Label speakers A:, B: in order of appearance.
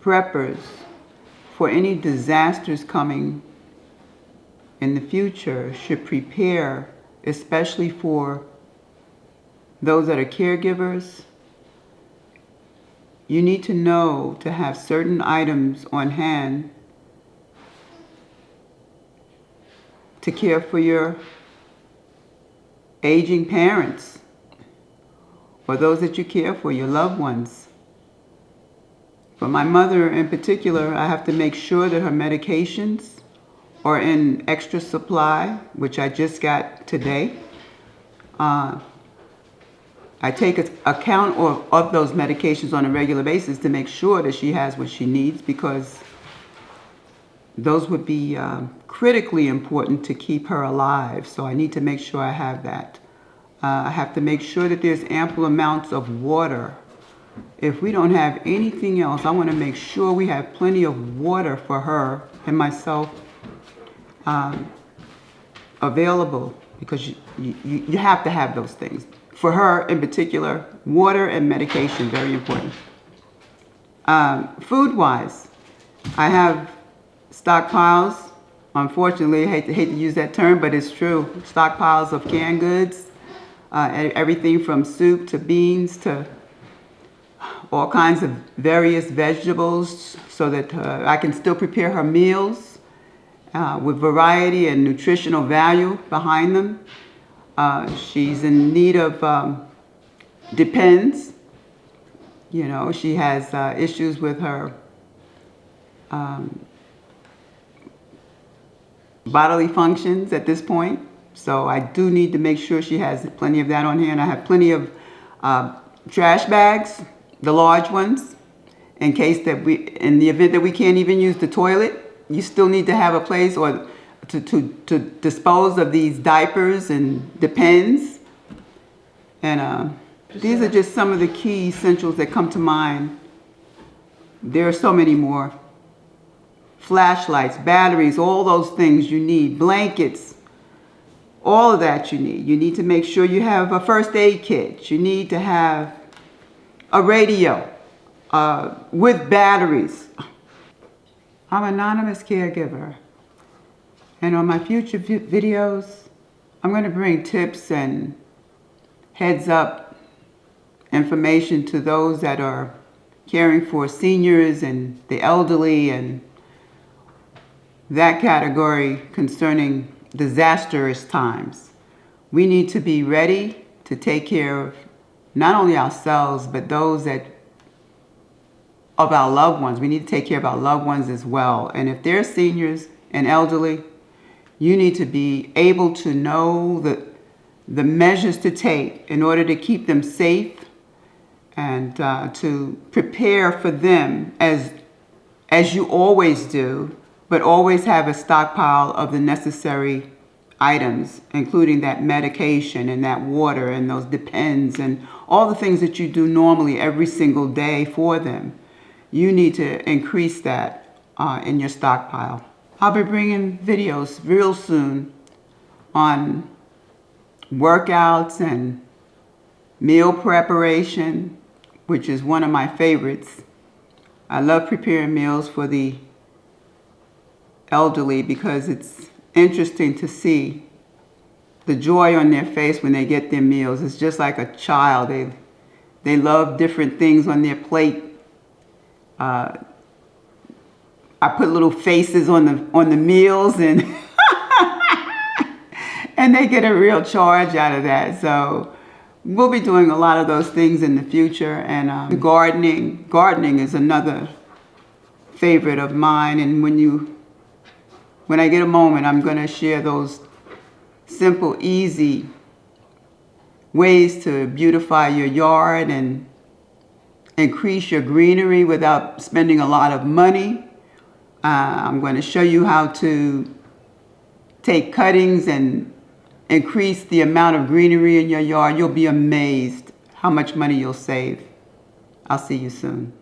A: preppers for any disasters coming in the future should prepare, especially for those that are caregivers. You need to know to have certain items on hand to care for your aging parents or those that you care for, your loved ones. For my mother in particular, I have to make sure that her medications are in extra supply, which I just got today. I take account of those medications on a regular basis to make sure that she has what she needs, because those would be critically important to keep her alive. So I need to make sure I have that. I have to make sure that there's ample amounts of water. If we don't have anything else, I want to make sure we have plenty of water for her and myself available, because you have to have those things. For her in particular, water and medication, very important. Food-wise, I have stockpiles. Unfortunately, I hate to use that term, but it's true. Stockpiles of canned goods, everything from soup to beans to all kinds of various vegetables, so that I can still prepare her meals with variety and nutritional value behind them. She's in need of depends. You know, she has issues with her bodily functions at this point. So I do need to make sure she has plenty of that on hand. I have plenty of trash bags, the large ones, in case that in the event that we can't even use the toilet, you still need to have a place or to dispose of these diapers and depends. And these are just some of the key essentials that come to mind. There are so many more. Flashlights, batteries, all those things you need, blankets, all of that you need. You need to make sure you have a first aid kit. You need to have a radio with batteries. I'm an anonymous caregiver. And on my future videos, I'm going to bring tips and heads up information to those that are caring for seniors and the elderly and that category concerning disastrous times. We need to be ready to take care of not only ourselves, but those of our loved ones. We need to take care of our loved ones as well. And if they're seniors and elderly, you need to be able to know the measures to take in order to keep them safe and to prepare for them as you always do, but always have a stockpile of the necessary items, including that medication and that water and those depends and all the things that you do normally every single day for them. You need to increase that in your stockpile. I'll be bringing videos real soon on workouts and meal preparation, which is one of my favorites. I love preparing meals for the elderly because it's interesting to see the joy on their face when they get their meals. It's just like a child. They love different things on their plate. I put little faces on the meals, and and they get a real charge out of that. So we'll be doing a lot of those things in the future. And gardening is another favorite of mine. And when I get a moment, I'm going to share those simple, easy ways to beautify your yard and increase your greenery without spending a lot of money. I'm going to show you how to take cuttings and increase the amount of greenery in your yard. You'll be amazed how much money you'll save. I'll see you soon.